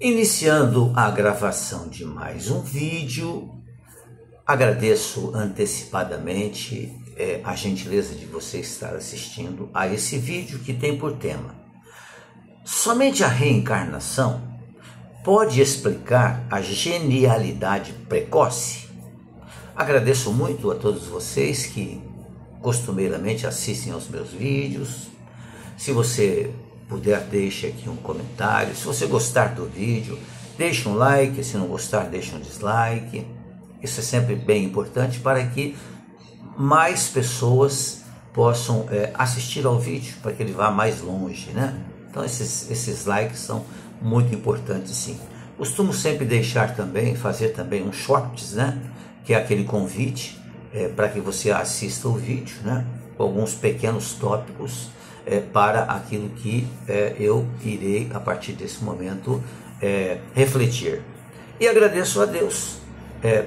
Iniciando a gravação de mais um vídeo, agradeço antecipadamente a gentileza de você estar assistindo a esse vídeo que tem por tema: somente a reencarnação pode explicar a genialidade precoce? Agradeço muito a todos vocês que costumeiramente assistem aos meus vídeos. Se você puder, deixe aqui um comentário. Se você gostar do vídeo, deixe um like. Se não gostar, deixe um dislike. Isso é sempre bem importante para que mais pessoas possam assistir ao vídeo, para que ele vá mais longe, né? Então esses likes são muito importantes, sim. Costumo sempre deixar também, fazer também um shorts, né? Que é aquele convite para que você assista o vídeo, né? Com alguns pequenos tópicos para aquilo que eu irei, a partir desse momento, refletir. E agradeço a Deus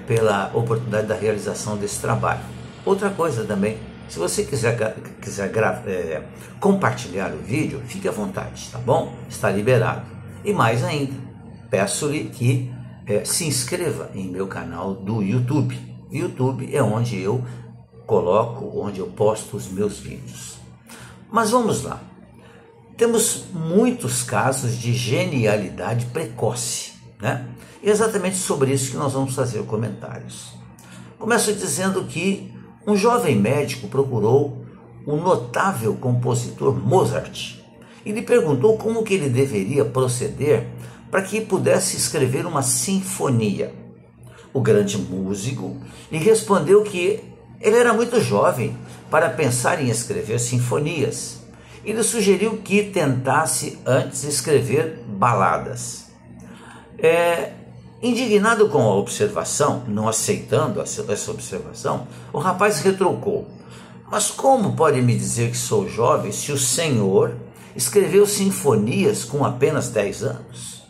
pela oportunidade da realização desse trabalho. Outra coisa também, se você quiser compartilhar o vídeo, fique à vontade, tá bom? Está liberado. E mais ainda, peço-lhe que se inscreva em meu canal do YouTube. YouTube é onde eu coloco, onde eu posto os meus vídeos. Mas vamos lá. Temos muitos casos de genialidade precoce, né? E é exatamente sobre isso que nós vamos fazer comentários. Começo dizendo que um jovem médico procurou o notável compositor Mozart e lhe perguntou como que ele deveria proceder para que pudesse escrever uma sinfonia. O grande músico lhe respondeu que ele era muito jovem para pensar em escrever sinfonias. Ele sugeriu que tentasse antes escrever baladas. Indignado com a observação, não aceitando essa observação, o rapaz retrucou: mas como pode me dizer que sou jovem se o senhor escreveu sinfonias com apenas 10 anos?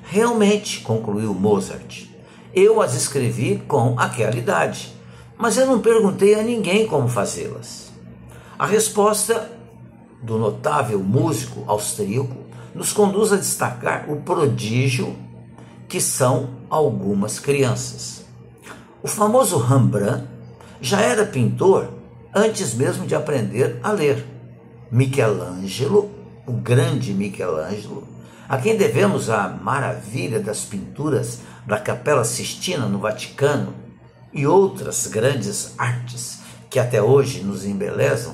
Realmente, concluiu Mozart, eu as escrevi com aquela idade, mas eu não perguntei a ninguém como fazê-las. A resposta do notável músico austríaco nos conduz a destacar o prodígio que são algumas crianças. O famoso Rembrandt já era pintor antes mesmo de aprender a ler. Michelangelo, o grande Michelangelo, a quem devemos a maravilha das pinturas da Capela Sistina no Vaticano e outras grandes artes que até hoje nos embelezam,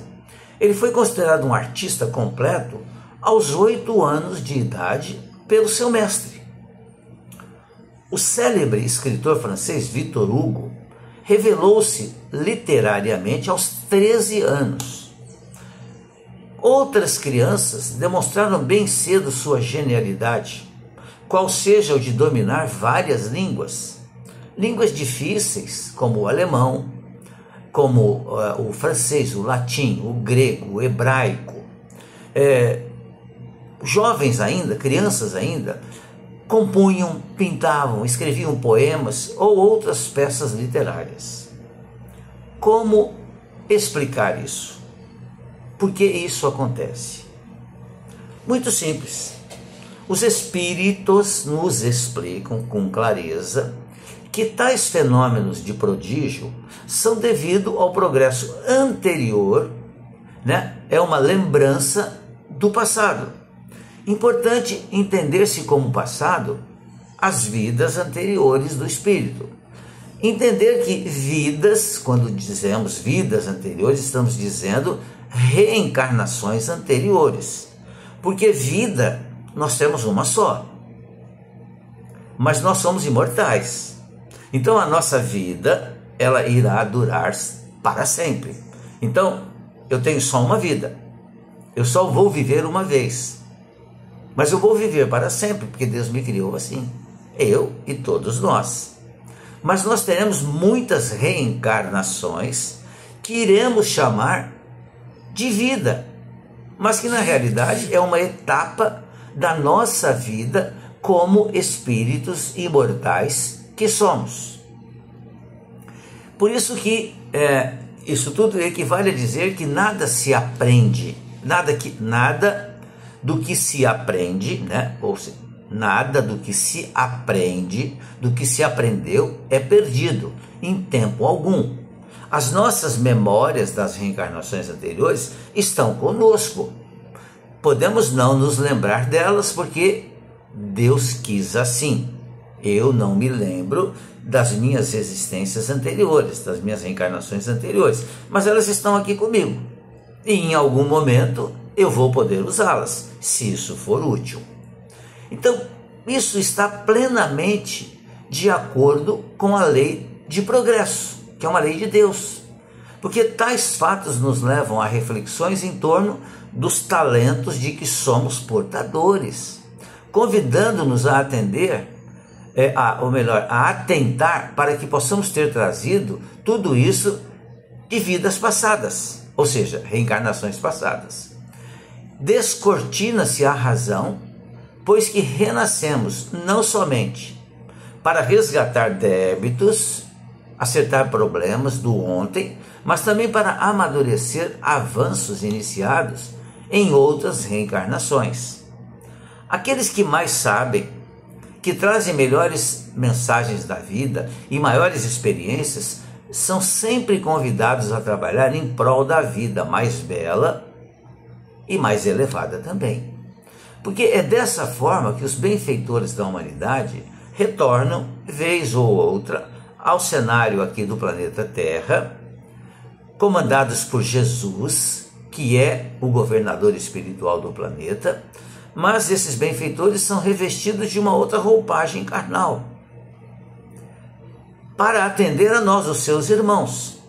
ele foi considerado um artista completo aos 8 anos de idade pelo seu mestre. O célebre escritor francês Victor Hugo revelou-se literariamente aos 13 anos. Outras crianças demonstraram bem cedo sua genialidade, qual seja o de dominar várias línguas. Línguas difíceis, como o alemão, como o francês, o latim, o grego, o hebraico. Jovens ainda, crianças ainda, compunham, pintavam, escreviam poemas ou outras peças literárias. Como explicar isso? Por que isso acontece? Muito simples. Os espíritos nos explicam com clareza que tais fenômenos de prodígio são devido ao progresso anterior, né? É uma lembrança do passado. Importante entender-se como passado as vidas anteriores do espírito. Entender que vidas, quando dizemos vidas anteriores, estamos dizendo reencarnações anteriores. Porque vida nós temos uma só. Mas nós somos imortais. Então a nossa vida, ela irá durar para sempre. Então, eu tenho só uma vida. Eu só vou viver uma vez. Mas eu vou viver para sempre, porque Deus me criou assim. Eu e todos nós. Mas nós teremos muitas reencarnações que iremos chamar de vida. Mas que na realidade é uma etapa da nossa vida como espíritos imortais que somos. Por isso que isso tudo equivale a dizer que nada se aprende, nada do que se aprende, né? Ou seja, Nada do que se aprende, do que se aprendeu, é perdido em tempo algum. As nossas memórias das reencarnações anteriores estão conosco. Podemos não nos lembrar delas porque Deus quis assim. Eu não me lembro das minhas existências anteriores, das minhas reencarnações anteriores, mas elas estão aqui comigo. E em algum momento eu vou poder usá-las, se isso for útil. Então, isso está plenamente de acordo com a lei de progresso, que é uma lei de Deus. Porque tais fatos nos levam a reflexões em torno dos talentos de que somos portadores, convidando-nos a atender, a atentar para que possamos ter trazido tudo isso de vidas passadas, ou seja, reencarnações passadas. Descortina-se a razão, pois que renascemos não somente para resgatar débitos, acertar problemas do ontem, mas também para amadurecer avanços iniciados em outras reencarnações. Aqueles que mais sabem, que trazem melhores mensagens da vida e maiores experiências, são sempre convidados a trabalhar em prol da vida mais bela e mais elevada também. Porque é dessa forma que os benfeitores da humanidade retornam, vez ou outra, ao cenário aqui do planeta Terra, comandados por Jesus, que é o governador espiritual do planeta, mas esses benfeitores são revestidos de uma outra roupagem carnal, para atender a nós, os seus irmãos.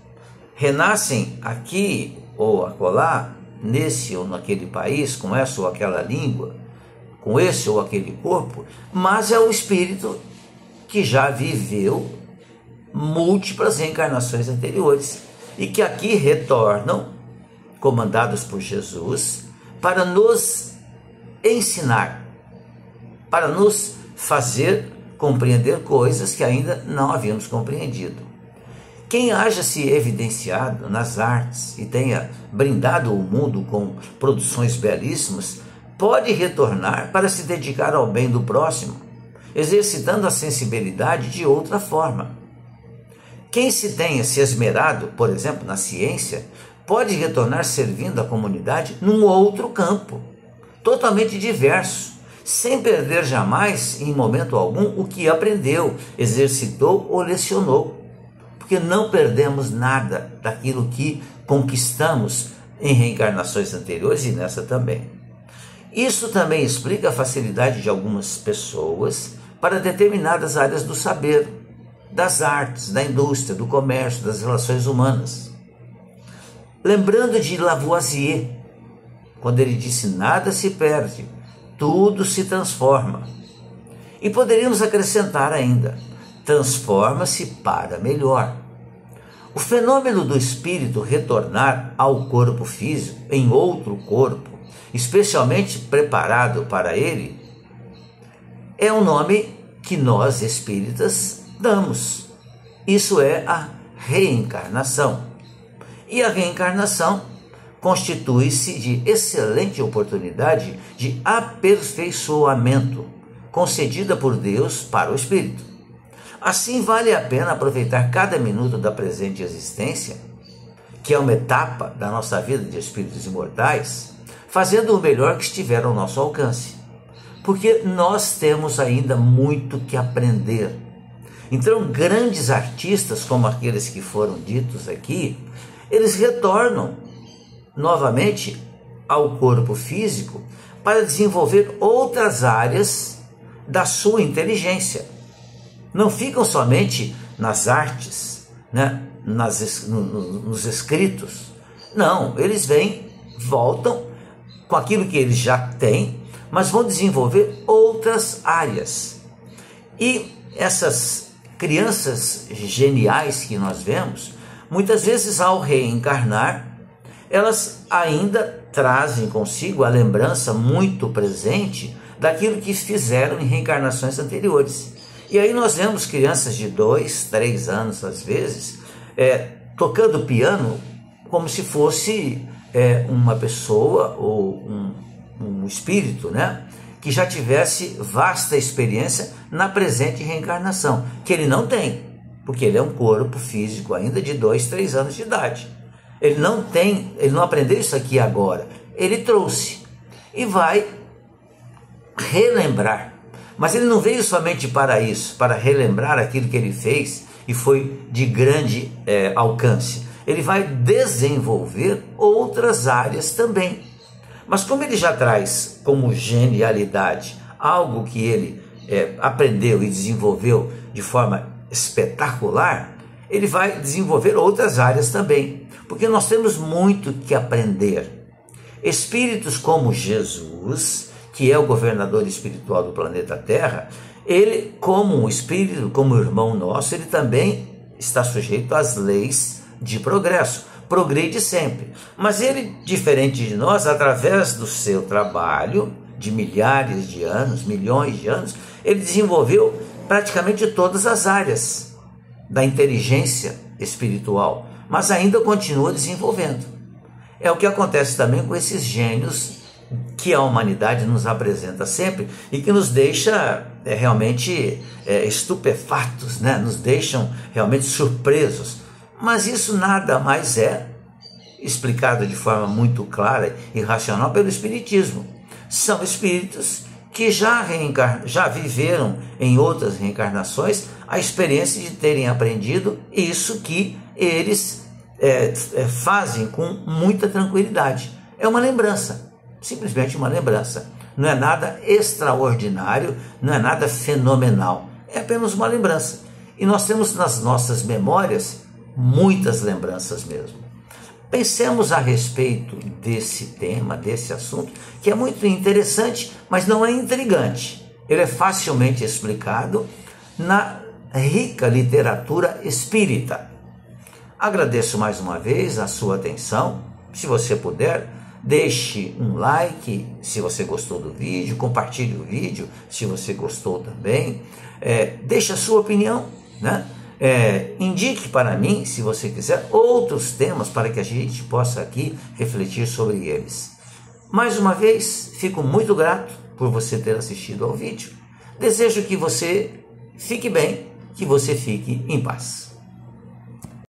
Renascem aqui ou acolá, nesse ou naquele país, com essa ou aquela língua, com esse ou aquele corpo, mas é o espírito que já viveu múltiplas reencarnações anteriores e que aqui retornam, comandados por Jesus, para nos ensinar, para nos fazer compreender coisas que ainda não havíamos compreendido. Quem haja se evidenciado nas artes e tenha brindado o mundo com produções belíssimas, pode retornar para se dedicar ao bem do próximo, exercitando a sensibilidade de outra forma. Quem se tenha se esmerado, por exemplo, na ciência, pode retornar servindo a comunidade num outro campo, totalmente diverso, sem perder jamais, em momento algum, o que aprendeu, exercitou ou lecionou. Porque não perdemos nada daquilo que conquistamos em reencarnações anteriores e nessa também. Isso também explica a facilidade de algumas pessoas para determinadas áreas do saber, das artes, da indústria, do comércio, das relações humanas. Lembrando de Lavoisier, quando ele disse: nada se perde, tudo se transforma. E poderíamos acrescentar ainda: transforma-se para melhor. O fenômeno do espírito retornar ao corpo físico, em outro corpo, especialmente preparado para ele, é um nome que nós espíritas damos. Isso é a reencarnação. E a reencarnação constitui-se de excelente oportunidade de aperfeiçoamento concedida por Deus para o espírito. Assim, vale a pena aproveitar cada minuto da presente existência, que é uma etapa da nossa vida de espíritos imortais, fazendo o melhor que estiver ao nosso alcance, porque nós temos ainda muito que aprender. Então, grandes artistas, como aqueles que foram ditos aqui, eles retornam novamente ao corpo físico para desenvolver outras áreas da sua inteligência. Não ficam somente nas artes, né? Nos escritos. Não, eles voltam com aquilo que eles já têm, mas vão desenvolver outras áreas. E essas crianças geniais que nós vemos, muitas vezes ao reencarnar, elas ainda trazem consigo a lembrança muito presente daquilo que fizeram em reencarnações anteriores. E aí nós vemos crianças de 2, 3 anos, às vezes, tocando piano como se fosse uma pessoa ou um espírito, né, que já tivesse vasta experiência na presente reencarnação, que ele não tem, porque ele é um corpo físico ainda de 2, 3 anos de idade. Ele não aprendeu isso aqui agora, ele trouxe e vai relembrar. Mas ele não veio somente para isso, para relembrar aquilo que ele fez e foi de grande alcance. Ele vai desenvolver outras áreas também. Mas como ele já traz como genialidade algo que ele aprendeu e desenvolveu de forma espetacular, ele vai desenvolver outras áreas também. Porque nós temos muito que aprender. Espíritos como Jesus, que é o governador espiritual do planeta Terra, ele, como um espírito, como irmão nosso, ele também está sujeito às leis de progresso, progride sempre. Mas ele, diferente de nós, através do seu trabalho, de milhares de anos, milhões de anos, ele desenvolveu praticamente todas as áreas da inteligência espiritual, mas ainda continua desenvolvendo. É o que acontece também com esses gênios que a humanidade nos apresenta sempre e que nos deixa realmente estupefatos, né? Nos deixam realmente surpresos. Mas isso nada mais é explicado de forma muito clara e racional pelo Espiritismo. São espíritos que já viveram em outras reencarnações a experiência de terem aprendido isso que eles fazem com muita tranquilidade. É uma lembrança. Simplesmente uma lembrança. Não é nada extraordinário, não é nada fenomenal. É apenas uma lembrança. E nós temos nas nossas memórias muitas lembranças mesmo. Pensemos a respeito desse tema, desse assunto, que é muito interessante, mas não é intrigante. Ele é facilmente explicado na rica literatura espírita. Agradeço mais uma vez a sua atenção. Se você puder, deixe um like se você gostou do vídeo, compartilhe o vídeo se você gostou também, deixe a sua opinião, né? Indique para mim, se você quiser, outros temas para que a gente possa aqui refletir sobre eles. Mais uma vez, fico muito grato por você ter assistido ao vídeo. Desejo que você fique bem, que você fique em paz.